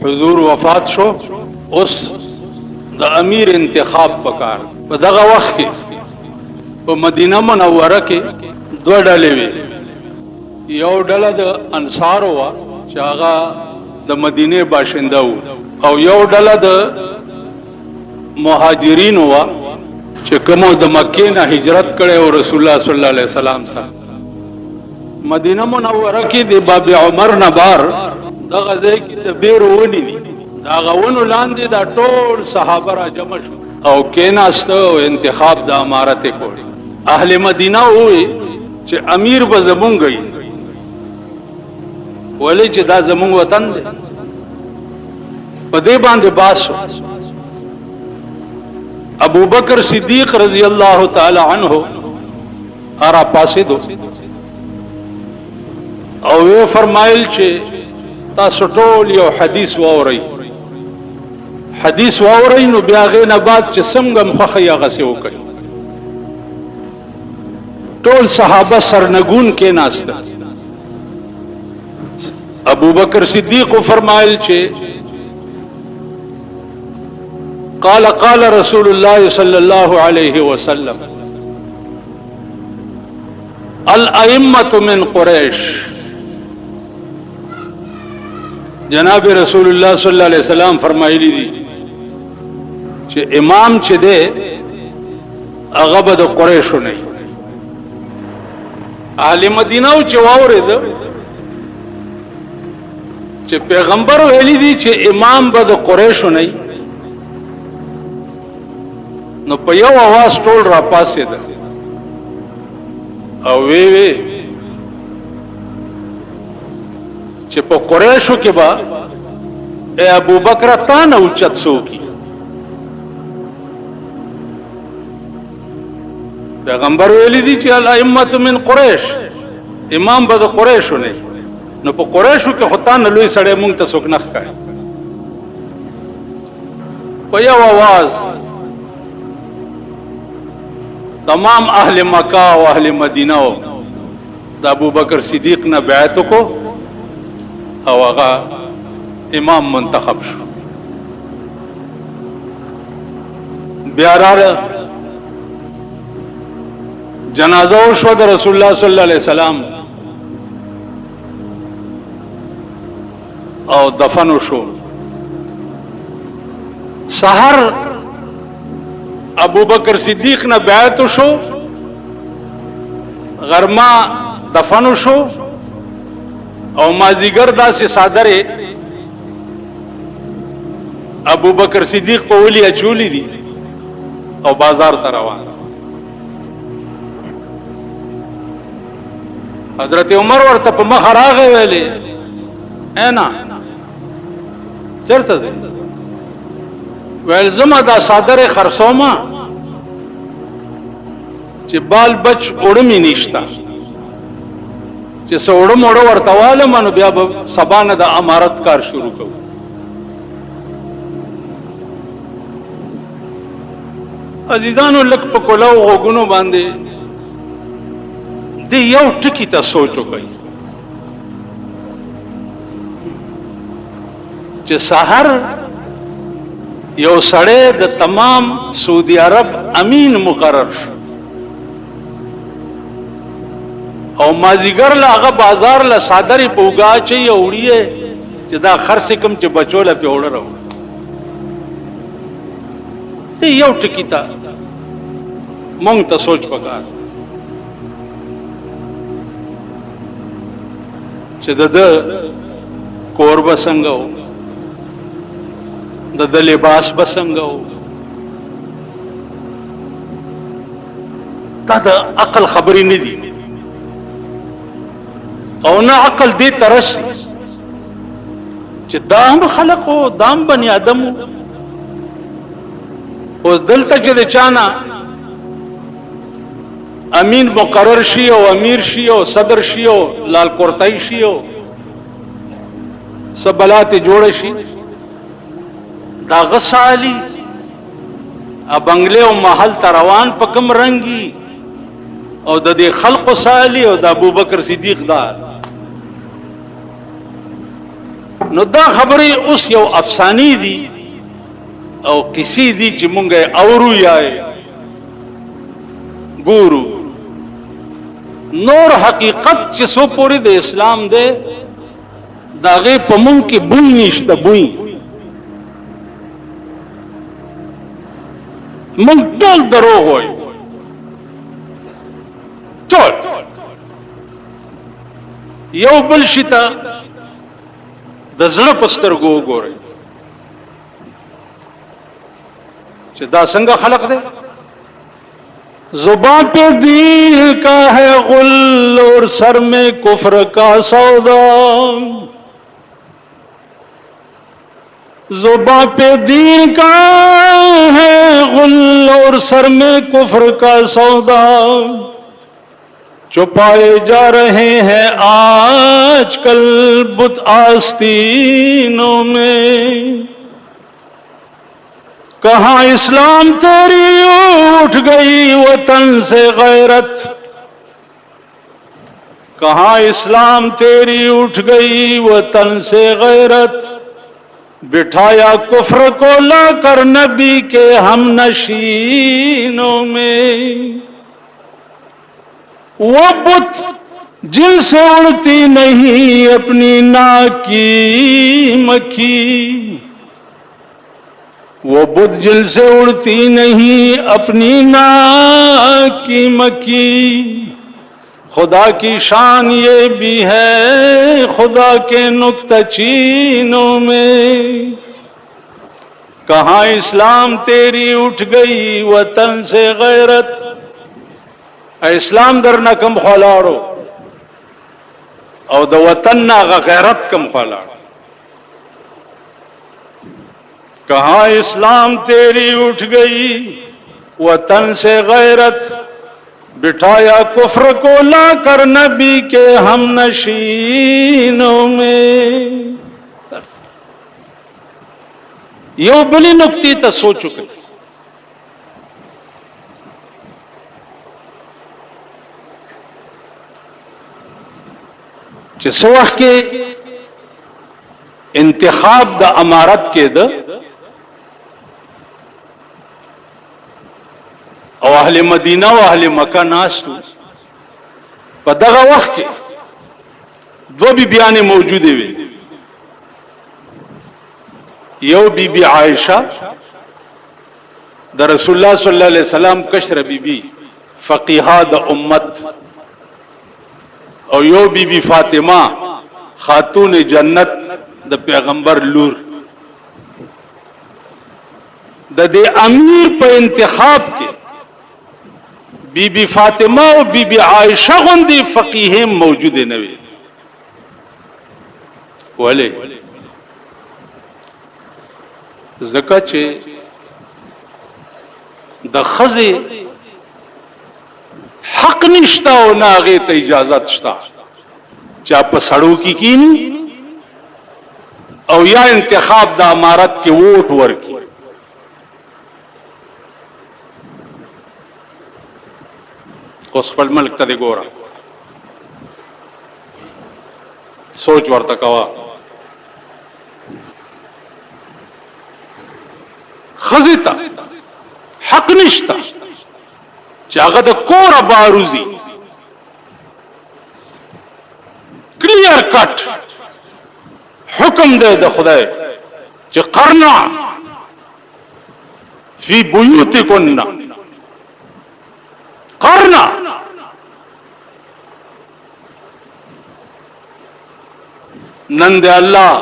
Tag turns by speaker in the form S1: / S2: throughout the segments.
S1: حضور وفات شو، اوس د امیر انتخاب پکار. په دغه وخت کې په مدینه منوره کې دوه ډلې وې. یو ډله د انصارو وه چې هغه د مدینې باشنده وو، او یو ډله د مهاجرینو وه چې کومو د مکې نه هجرت کړی او رسول الله صلی الله علیه وسلم سره. مدینه منوره کې د باب عمر نه بار دغه ځای کې د بیرو ونې دي، د هغه ونو لاندې دا ټول صحابه را جمع شو او کېناسته او انتخاب د امارت یې کړی. اهل مدینه ووی چې امیر به زمونږ وي، ولې چې دا زمونږ وطن دی. په دې باندې باس شو. ابو بکر صدیق رضی اللہ تعالی عنہ ارا پاسیدو او وی فرمایل چې تاسو ټول یو حدیث واورئ، حدیث واورئ نو بیا غې نه بعد چې څنګه مخه یې غسه وکړي. ټول صحابه سرنګون کې ناشته. ابو بکر صدیق فرمایل چې قال قال رسول الله صلی الله علیه وسلم الائمة من قریش. جناب رسول الله صلی الله علیه وسلم فرمایلی دي چې امام چې ده هغه به د قریشو نه. اهل مدینه او چې واورید چې پیغمبر ویلي دي چې امام به د قریشو نه، نو په یو आवाज ټول را پاسې ده او وی چې په قریشو کې با اے ابو بکر تا نه اوچت سوکی. پیغمبر ویلی دي چې الائمة من قریش، امام به د قریشو نه، نو په قریشو کې خو تا نه لوی سړی مونږ ته څوک نه ښکاري. په یو आवाज تمام اهل مکہ او اهل مدینہ د ابو بکر صدیق نه بیعت کو او هغه امام منتخب شو. بیا راغله جنازه شو د رسول الله صلی الله علیه وسلم او دفن شو. سحر ابو بکر صدیق نه بیعت شو، غرما دفن شو او مازیګر داسې صادره ابو بکر صدیق په ولي اچولې دي او بازار ته روان. حضرت عمر ورته په مخ راغی ویلې اینا چرته ځي؟ ویل زما دا صادره خرڅوما چې بال بچ وړمې نشتا، چې سوړم وړ ورته واله منو بیا به سبا نه د امارت کار شروع کوو. عزیزانو لک په کولو غوګونو باندې د یو ټکی ته سوچ وکړئ چې سحر یو سړی د تمام سعودي عرب امین مقرر شو او مازیګر له هغه بازار له صادرې پوګا چې وړي چې دا خرڅ کم چې بچوله په وړه راو. ته یو ټکی ته مونږ ته سوچ وکړه چې د کور به څنګه و، د لباس به څنګه و. دا د عقل خبرې نه دي او نه عقل دې ترشي چې دا هم خلق و، دا هم بني آدم و. اوس دلته چې د چانا امین مقرر شي او امیر شي او صدر شي او لال کورتای شي او سبلات جوړ شي، دا غسالی ا بنگله او محل تروان په کوم رنگي او د دې خلق سالی او د ابوبکر صدیق دا نو دا خبرې اوس یو افسانی دي او کسی دي چې مونږه اورو یا ګورو. نور حقیقت چې سو پوری د اسلام دی داغه په مونږ کې بوی نشته. بوی مونږ ټول دروغ وایو، ټول یو بل شي ته د زړه په سترګو وګورئ چې دا څنګه خلق دی. زبان پہ دین کا ہے غل اور سر میں کفر کا سودا. زبان پہ دین کا ہے غل اور سر میں کفر کا سودا. چھپائے جا رہے ہیں آج کل بت آستینوں میں. کہاں اسلام تیری اٹھ گئی وطن سے غیرت. کہاں اسلام تیری اٹھ گئی وطن سے غیرت. بٹھایا کفر کو لا کر نبی کے ہم نشینوں میں. وہ بت جن سے اڑتی نہیں اپنی ناک کی مکھی. وہ بت جن سے اڑتی نہیں اپنی ناک کی مکھی. خدا کی شان یہ بھی ہے خدا کے نکتہ چینوں میں. کہاں اسلام تیری اٹھ گئی وطن سے غیرت. اسلام در نہ کم خلاڑو او د وطن نہ غیرت کم خلاڑو. کہاں اسلام تیری اٹھ گئی وطن سے غیرت. بٹھایا کفر کو لا کر نبی کے ہم نشینوں میں. یو بلی نکتی تا سوچو کہ سو وخت کې انتخاب د امارت کې ده او اهل مدینه او اهل مکه ناستو. په دغه وخت کې دو بیبیانې موجوده وي. یو بیبي عائشه د رسول الله صلی الله علیه وسلم کشر بیبي فقیها د امت، او یو بیبی فاطمه خاتون جنت د پیغمبر لور. د دې امیر په انتخاب کې بیبی فاطمه او بیبی عائشه غوندې فقیه موجود نه وي. ولې؟ ځکه چې د ښځې حق نشتا او نه هغې ته اجازت شتا چا په سړو کې کینی او یا انتخاب د امارت کې ووټ ورکړي. اوس خپل ملک ته دې ګوره، سوچ ورته کوه. ښځې ته حق نشتا چې هغه د کوره باروزی. کلیر کټ حکم دی د خدای چې قرنا فی بیوتکن. قرنا نن دی الله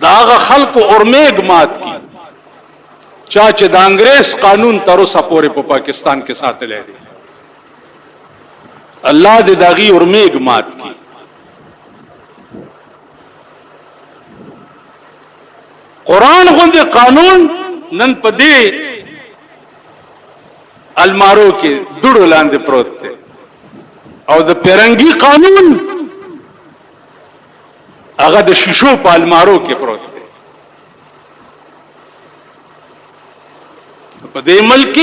S1: داغه خلق اورمیګ مات کی چا چې د انګریز قانون تر اوسه پورې په پاکستان کې ساتلی دی. الله دې داغي اورمیګ مات کی. قرآن غوندې قانون نن په دې المارو کې دوړو لاندې پروت دی او د پیرنګي قانون هغه د شیشو په المارو کې پروت دی. په دې ملک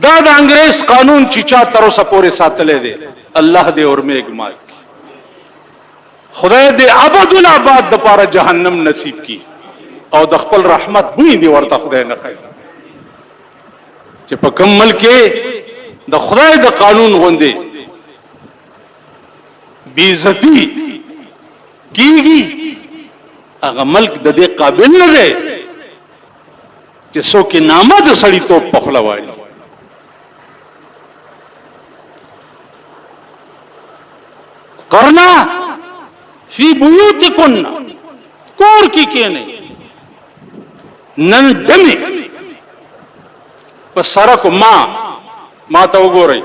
S1: دا د انګریز قانون چې چا تر اوسه پورې ساتلی دی الله دې اورمیګ مات کی. خدای دې ابد الاباد د پاره جهنم نصیب کی او د خپل رحمت بوی دی ورته خدای نه کوي چې په کوم ملک کې د خدای د قانون غوندې بی عزتی کیږي هغه ملک د دې قابل نه دی چې څوک نامه د سړی توپ پخلا وایي کرنا فی بیوتکن کور کی کېنه نن دمی په سرک ما ته وګورئ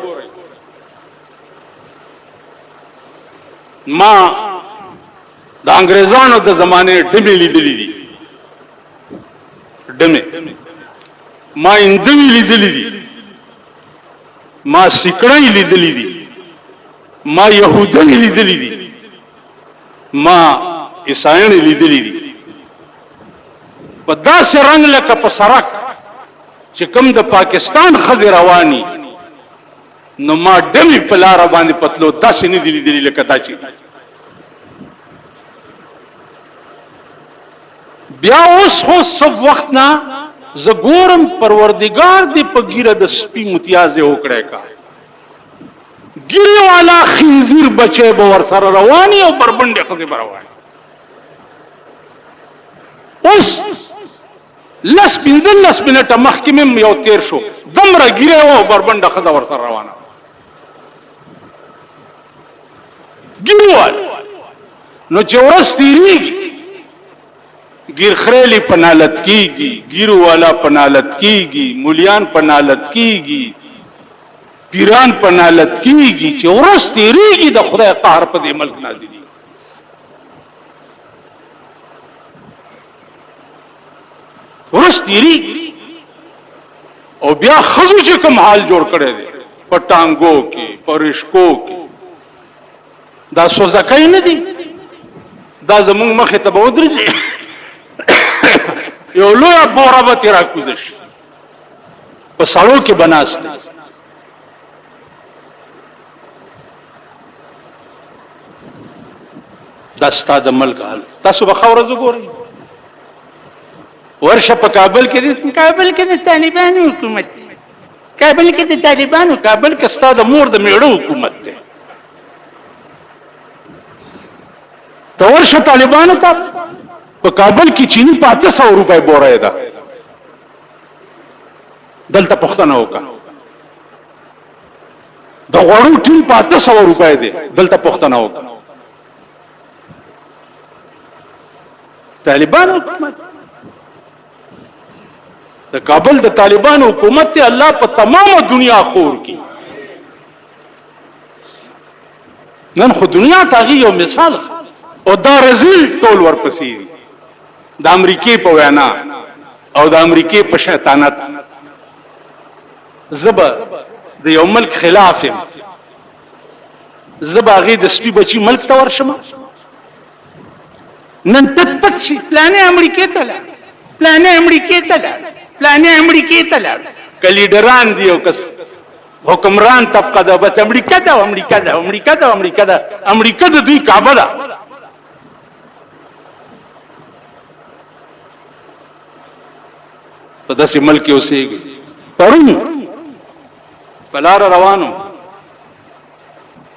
S1: ما د انګريزانو د زمانه ډمې لیدلې دي ډمې ما اندوی لیدلې دي ما سکړې لیدلې دي ما يهودان لیدلې دي ما عیسایان لیدلې دي په داسې رنگ لکه په سرک چې کوم د پاکستان خزې رواني نو ما ډمې په لار باندې پتلو داسې نه دي لیدلې لکه دا چې بیا اوس خو سب وخت نه زه ګورم پروردگار دې په ګیره د سپي متیازه وکړی کا ګیره والا خنزیر بچي به ور سره رواني او بربنډه خزې به رواني اوس لس پنځلس منټه مخکې مې یو تیر شو دمره ګیره و بربنډه خزه ور سره روانه ګیره والا نو چې ورځ تیریږي گیر خریلی پنالت کیگی گیرو والا پنالت کیگی مولیان پنالت کیگی پیران پنالت کیگی چې ورځ تیریږي د خدای قهر په دې ملک نازلي ورځ تیریږي او بیا خزو چې کوم حال جوړ کړی دی په ټانګو کې په رشکو کې دا سوزکای نه دي دا زمونږ مخې ته به ودرېږي یو لویه بوره به ترې راکوزه شي په سړو کې بناست دا ستا د ملک حال تاسو به ښه ورځ وګورئ ورشه په کابل کې د طالبانو حکومت کابل کې د طالبانو کابل کې ستا د مور د میړه حکومت دی ته ورشه طالبانو ته په کابل کې چینی په 800 روپۍ بوره ده دلته پښتنه وکړه د غوړو ټین په 800 روپۍ دی دلته پښتنه وکړه طالبان حکومت د کابل د طالبان حکومت ته الله په تمامه دنیا خور کی نن خو دنیا ته یو مثال او دا رزیل ټول ورپسې د امریکای په وینا او د امریکای په شیطانت زبا د یو ملک خلاف زبا غي د سپي بچي ملک ته ورشم نن تت شي پلانې امریکای ته لا پلانې امریکای ته لا پلانې امریکای ته لا کلیډران دی او کس حکمران طبقه ده بس امریکا ده امریکا ده امریکا ده امریکا ده امریکا د دوی کعبه ده په داسې ملک کې اوسېږي پرون په لار روانو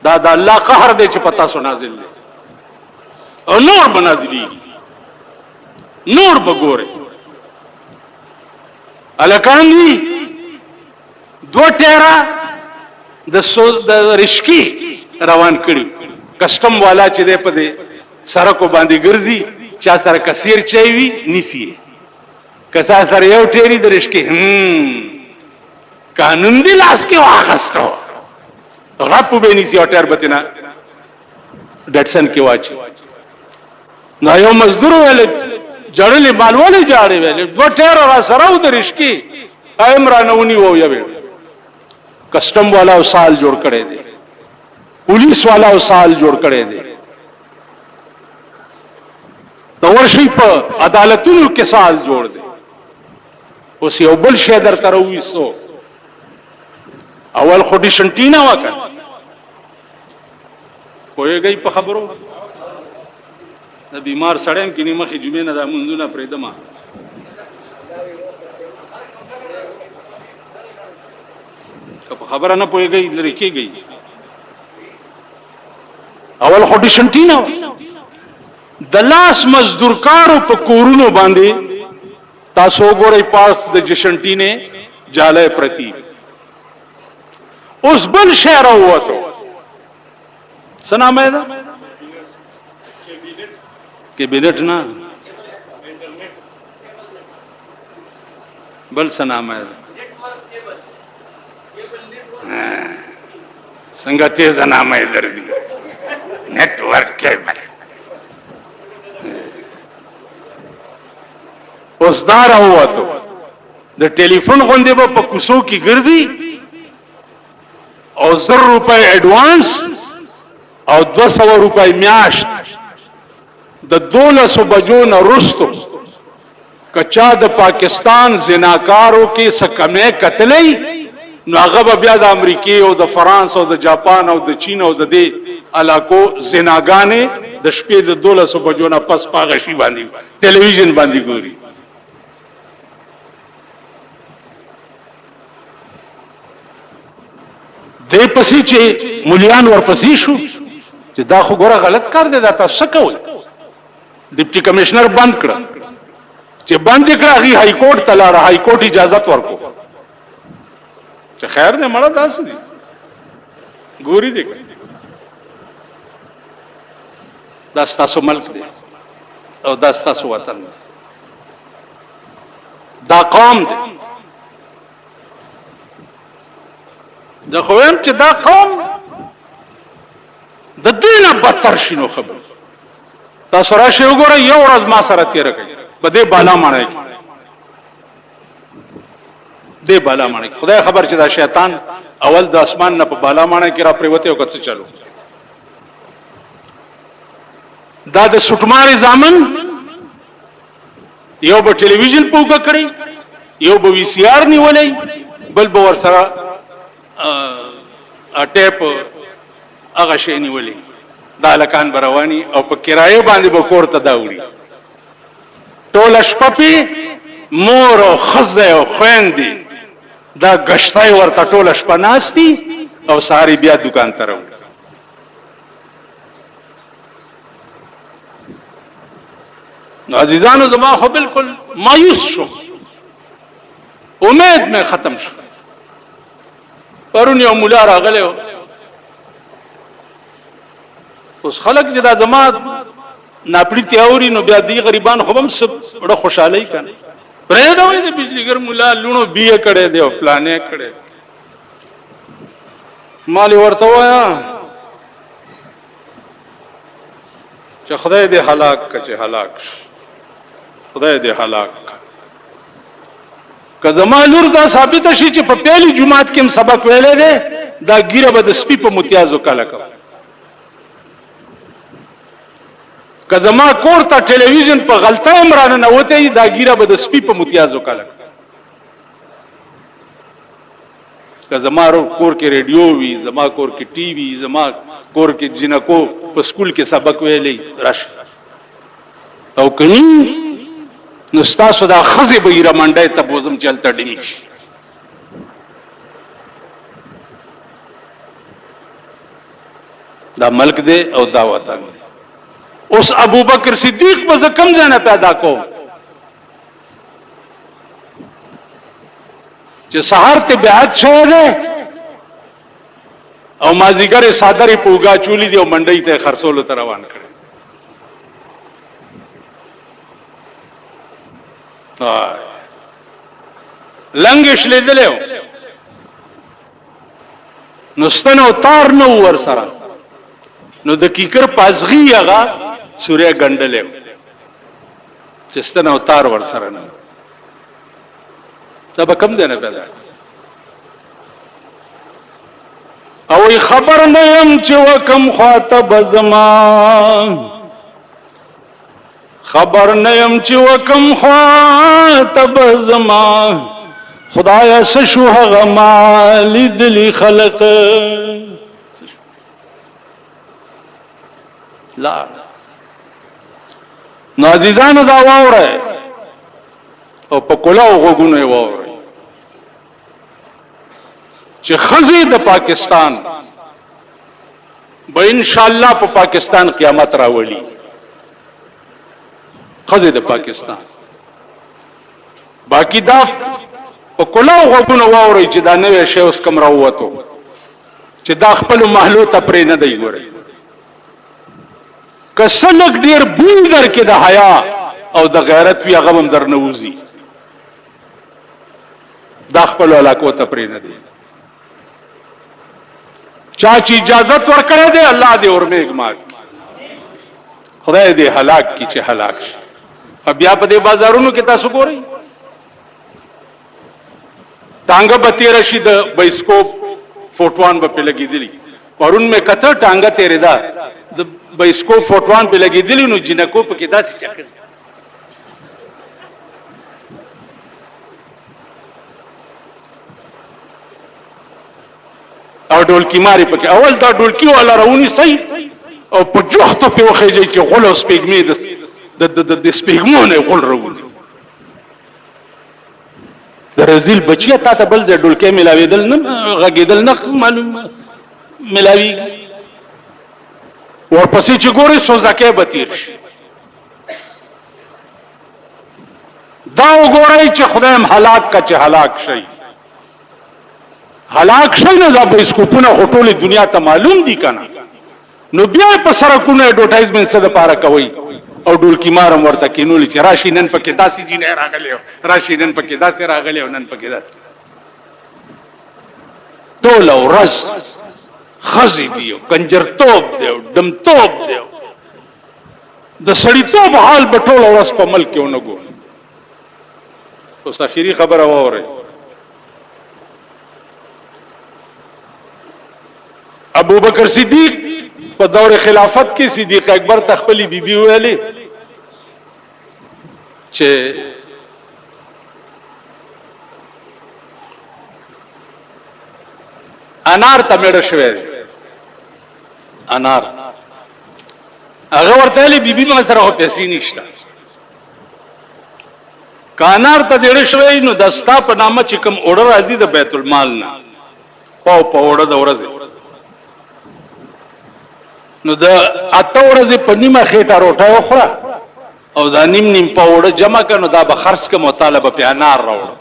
S1: دا د الله قهر دی چې پتا سو نازل دی او نور به نازلېږي نور به ګورئ هلکان دي دو ټیره د رشکی روان کړي کسټم والا چې دی په دې سړکو باندې ګرځي چا سره کثیر چای وي نیسي کسا سره یو ټیری د رشکی قانون دی لاس کې واغستو رپو به نیسي او ټیر بتینا ډټسن کې واچي نو یو مزدور ویل جړلې مالوالې جاړې ویل دو ټیر را سره د رشکی امرانونی وو یو کسٹم والا سال جوړ کړي دي پولیس والا سال جوړ کړي دي د ورشي په عدالتونو کې سال جوړ دي اوس یو بل شی درته راوېستو اول خو ډیشنټینا وکړ پوهېږئ په خبرو د بیمار سړی هم کینی مخې جمعې نه دا منځونه پرېږدم که په خبره نه پوهېږئ لرې کېږئ اول خو ډیشنټي نه د لاس مزدورکارو په کورونو باندې تاسو وګورئ پاس د جشنټي نه جاله پرتی اوس بل شی راووتو څه نامه ده کابینټ نه بل څه نامه ده څنګه تیز نامه درځي network cable اوس دا راووتو د ټلیفون غوندې به په کوڅو کې ګرځي او 100 روپۍ اډوانس او 200 روپۍ میاشت د 1200 بجو نه وروستو کچا د پاکستان زناکارو کې څه کمې کتلې نو هغه به بیا د امریکې او د فرانس او د جاپان او د چین او د دې علاقو زناګانې د شپې د 1200 بجو نه پس پاغه شي باندې ټلویزیون باندې ګوري دې پسې چې مليان ورپسې شو چې دا خو ګوره غلط کار دی دا تاسو کوئ ډیپټي کمشنر بند کړ چې بند کړ هغه های کورټ ته لاړ های کورټ اجازه ورکړه چې خیر دې مړه داس دي ګوري دې دا ستاسو ملک دی او دا ستاسو وطن دی دا قوم دی دا خویم چې دا قوم د دینه بدتر شنو خبر تاسو راشي وګورئ یو ورځ ما سره تیر کړئ بده بالا مانای دې بالا مانای خدای خبر چې دا شیطان اول د اسمان نه په بالا مانای کې را پریوته او کڅ چلو دا د سټماري ځامن یو به ټلویزیون پوکا کړی یو به وی سی آر نیولې بل به ور سره ټیپ هغه شی نیولې دا لکان برواني او په کرایه باندې به کور ته داوړي ټول شپپی مور او خزه او خويندې دا غشتای ورته ټول شپه ناشتي او ساری بیا دکان ته راوړي نو عزیزانو زما خو بالکل مایوس شو امید مې ختم شو پرون یو مولا راغلی اوس خلک چې دا زما ناپړی تیوري نو بیا دی غریبان خو هم سب ډېر خوشاله کړي پرې دا وایي د بجلیګر مولا لونو بیه کړي دی او پلانې کړي مالی ورته وایا چې خدای دې هلاک کړي هلاک خدای دې هلاک که زما لور دا ثابت شي چې په پیلي جمعات کې هم سبق ویلې ده دا ګیره به د سپي په متیازو کله کوي که زما کور ته ټلویزیون په غلطه عمران نه وته دا ګیره به د سپي په متیازو کله که زما کور کې ریډیو وي زما کور کې ټي وي زما کور کې جنکو په سکول کې سبق ویلې راش او کني نو ستاسو دا خزه به یې رمنډه ته بوزم چلته ډینګ دا ملک دی او دا وطن دی اوس ابو بکر صدیق په کم ځای نه پیدا کو چې سحر ته بیعت شوه ده او مازیګر صادری پوګا چولی دی او منډی ته خرصولو ته روان کړ لنګش لیدلو نو ستنه تار نو ور سره نو د کیکر پازغي هغه سوریا ګندلې چې ستنه تار ور سره نه تب کم دی نه پیدا او خبر نه يم چې وکم خاطب زمان خبر نه يم چې وکم خاطب زمان خدایا سشو هغه مال دلی خلق لا نو عزیزانو دا واورئ او په کلاو غوږونو یې واورئ چې ښځې د پاکستان به انشاءالله په پاکستان قیامت راولي. ښځې د پاکستان باقی دا په کلاو غوږونو واورئ چې دا نوی شی اوس کوم راووتو چې دا خپلو محلو ته پرې نه دی. ګورئ که څه لږ ډېر بوی در کې د حیا او د غیرت وي هغه هم در نه وځي. دا خپلو علاقو ته پرې نه دی. چا چې اجازت ورکړی دی الله دې ورمېږمات خدای دې هلاک کی چې هلاک شي. بیا په دې بازارونو کې تاسو ګورئ ټانګه به تېره شي د بایسکوپ فوټوان به پې لګېدلي. پرون مې کته ټانګه تېرېده د بایسکوپ فوټوان پې لګېدلي نو جنکو پکې داسې چکر او ډولکی ماري پکې. اول دا ډولکی والا راونیسئ او په جوختو پې وخېږئ چې غول او سپېږمې د سپېږمو نه غول راوځي. د رزیل بچیه تا ته بل ځای ډولکی میلاوېدل نه غږېدل نه معلوم میلاوېږي. ورپسې چې ګورئ سوزکی به تېر شي. دا وګورئ چې خدای هم هلاک که چې هلاک شئ. هلاک شئ نو دا بایسکوپونه خو ټولې دنیا ته معلوم دي که نه. نو بیا په سړکونو اډورټایزمنټ څه دپاره کوئ او ډولکی مار هم ورته کېنولي چې راشي نن پکې داسې جینۍ راغلی راشي نن پکې داسې راغلی او نن پکې داسې. ټوله ورځ ښځې دي او کنجرتوب دی او ډمتوب دی. د سړیتوب حال به ټوله ورځ په ملک کې ونه ګورو. اوس اخري خبره واورئ. ابو بکر صدیق په دور خلافت کې صدیق اکبر ته خپلې بیبي ویلې چې انار ته میړه شوی دی. انار هغه ورته ویلې بیبي ما سره خو پیسې نشته. که انار ته دیړه شوی نو د ستا په نامه چې کوم اوړه راځي د بیت المال نه پاو په اوړه د ورځې نو د اته ورځې په نیمه خېټه روټۍ وخوره او دا نیم نیم په اوړه جمع کړه نو دا به خرڅ کړم او تاله به پې انار راوړه.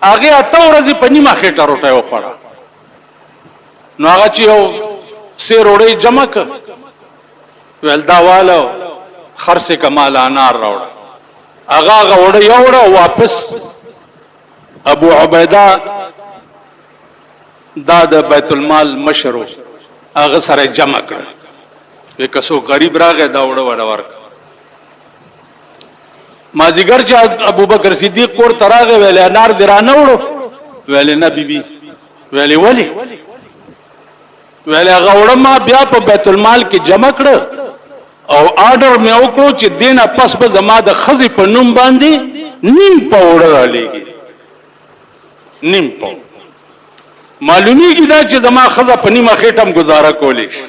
S1: هغې اته ورځې په نیمه خېټه روټۍ وخوړه نو هغه چې یو سې روړۍ جمع کړه ویل دا واله خرڅ یې کړه ماله انار راوړه. هغه وړه یوړه واپس ابو عبیده دا د بیت المال مشر هغه سره جمع کړه. وی که څوک غریب راغی دا وړه وړه ورکړه. مازدیګر چې ابو بکر صدیق کور ته راغی ویلې انار دې رانه وړو؟ ویلې نه بیبي. ویلې ولې؟ ویلې هغه وړه ما بیا په بیت المال کې جمع کړه او آرډر مې وکړو چې دې نه پس به زما د ښځې په نوم باندې نیم پاو وړه رالیږي. نیم پاو معلومیږي دا چې زما ښځه په نیمه خېټه هم ګزاره کولی شي.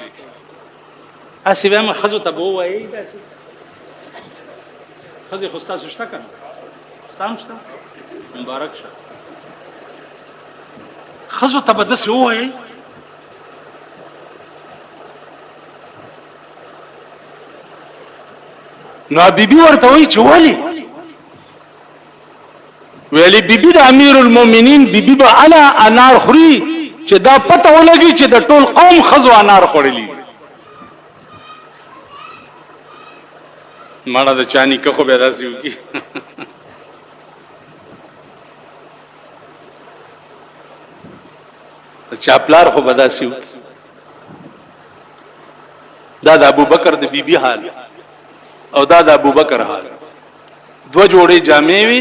S1: هسې بیا مې ښځو ته به ووایي داسې ښځې خو ستاسو شته که نه؟ ستا هم شته؟ مبارک شه. ښځو ته به داسې ووایي نو بیبي ورته وایي چې ولې؟ ویلی بیبي د امیر المؤمنین بیبي به اله انار خوري چې دا پته ولګي چې د ټول قوم ښځو انار خوړلي. ماړه د چا نیکه خو بیا داسې وکړي. د چا پلار خو به داسې وکړي. دا د ابوبکر د بیبي حال او دا د ابوبکر حال. دوه جوړې جامې وي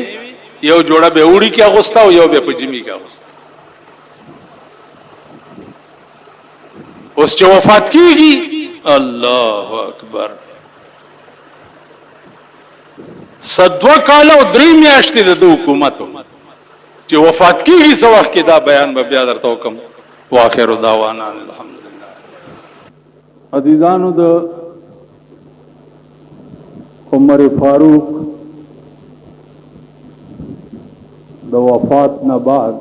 S1: یو جوړه به وړي کې اغوسته او یو به په جمی کې اغوسته. اوس چې وفات کیږي الله اکبر صدوه کال او 3 میاشتې د حکومت چې وفات کیږي څو وخت کې دا بیان به بیا درته وکم. واخر دعوانا الحمدلله. عزیزانو د عمر فاروق د وفات نه بعد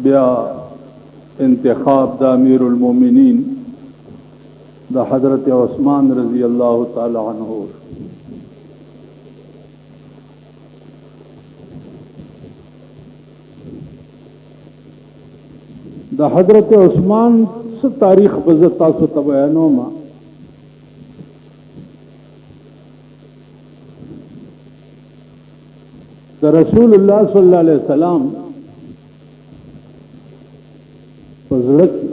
S1: بیا انتخاب د امیر المؤمنین د حضرت عثمان رضی الله تعالی عنہ د حضرت عثمان څه تاریخ به تاسو ته بیانوم. د رسول الله صلی الله علیه وسلم په زړه کې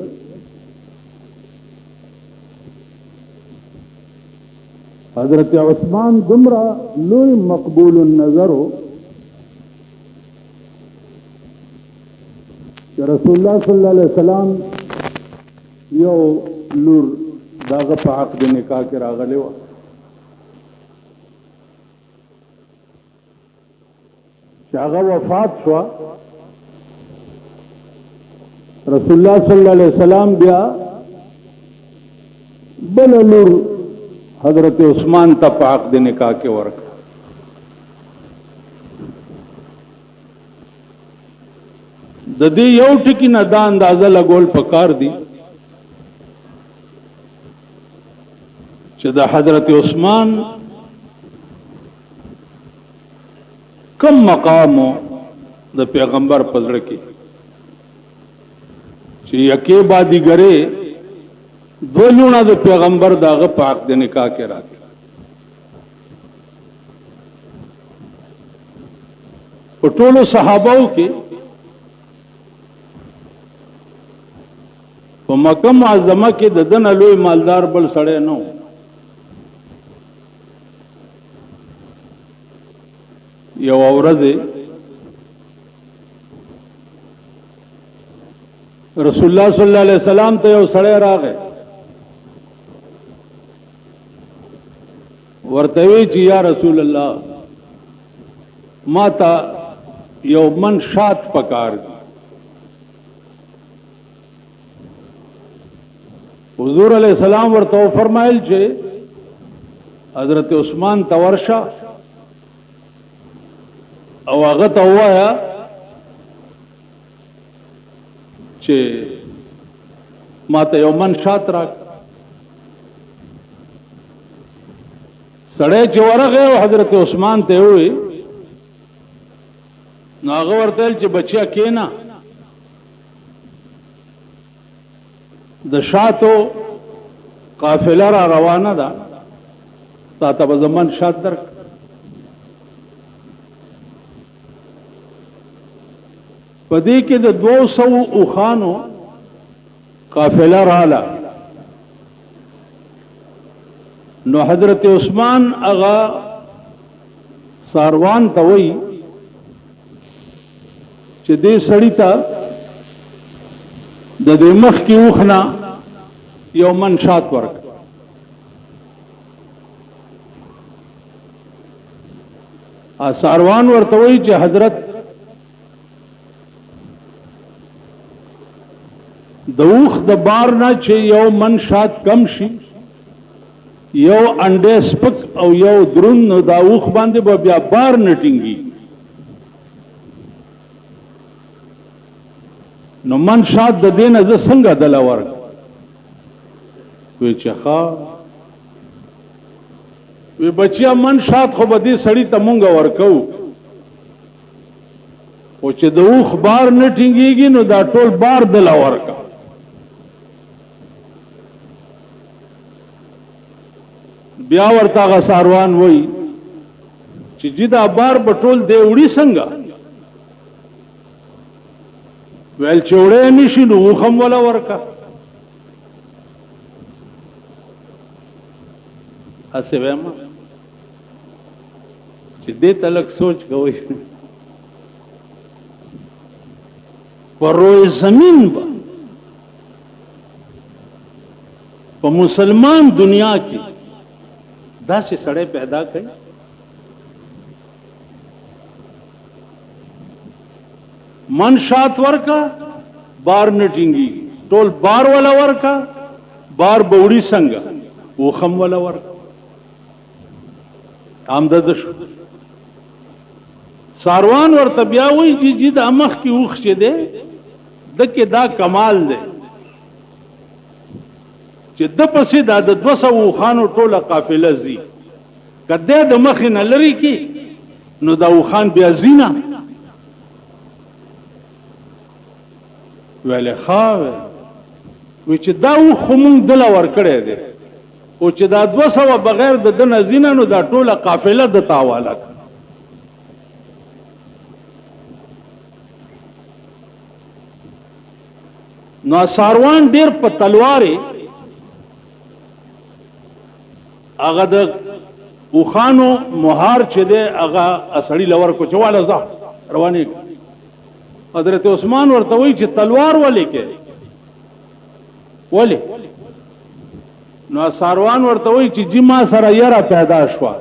S1: حضرت عثمان دومره لوی مقبول النظر و چې رسول الله صلی الله علیه وسلم یو لور داغه په عقد نکاح کې راغلی و. چې هغه وفات شو رسول الله صلی الله علیه وسلم بیا بل لور حضرت عثمان ته په عقد نکاح کې ورکړه. د دې یو ټکی نه دا اندازه لګول پکار دي چې د حضرت عثمان کم مقامو د پیغمبر په زړه کې چې یکې بادي ګره دولونه د پیغمبر داغه پاک د نکاح کې راځي. په ټولو صحابهو کې په مکه معظمه کې د دنه لوی مالدار بل سړی نه و. یو ورځ رسول الله صلی الله علیه وسلم ته یو سړی راغی ورته وی چې یا رسول الله ما ته یو من شات پکار دی. حضور علیہ السلام ورته فرمایل چې حضرت عثمان ته ورشه او هغه ته وایا چې ما ته یو من شات راک. سړی چې ورغه حضرت عثمان ته وی نو هغه ورته چې بچیا کینا د شاتو قافله را روانه ده تا ته به زمن شات درک. پدې کې د 200 اوخانو قافله رااله. نو حضرت عثمان اغا ساروان ته وی چې دې سړی ته د دې مخ کې اوخنا یو من شات ورک. ساروان ورته وی چې حضرت د اوخ د بار نه چې یو من شات کم شي یو انډه سپک او یو درون نو دا اوخ باندې به بیا بار نه ټینګي. نو من شات د دینه ز څنګه دلور وی چې ښا وی بچیا من شات خو به دې سړی ته مونږ ورکو او چې د اوخ بار نه ټینګيږي نو دا ټول بار دلور کا. بیا ورته غساروان وای چې جدا بار بټول دی وړي څنګه ویل چوڑے نشي نو خم ولا ورکا. اسه وېما چې دې تلک سوچ کوي پروي زمين با په مسلمان دنیا کې دا چې سړی پیدا کړي من شات ورکا بار نټینګي ټول بار ولا ورکا بار بوړي څنګه وخم ولا ور آمدد شو ساروان ورته بیا وایي چې د مخ کې اوښ چې دی دکې دا کمال دی چې د پسې دا د 200 اوښانو ټوله قافله ځي که دی د مخې نه لرې کړي نو دا اوښان بیا ځي نه ویلې ښه وی چې دا اوښ خو مونږ دله ورکړی دی او چې دا 200 بغیر د ده نه ځي نه نو دا ټوله قافله د تا حواله کړه نو ساروان ډیر په تلوارې هغه د اوښانو مهار چې دی هغه سړي له ورکړو چې واله ځه روانې حضرت عثمان ورته وایي چې تلوار ولې کوې ولې نو ساروان ورته وایي چې جی ما سره یره پیدا شوه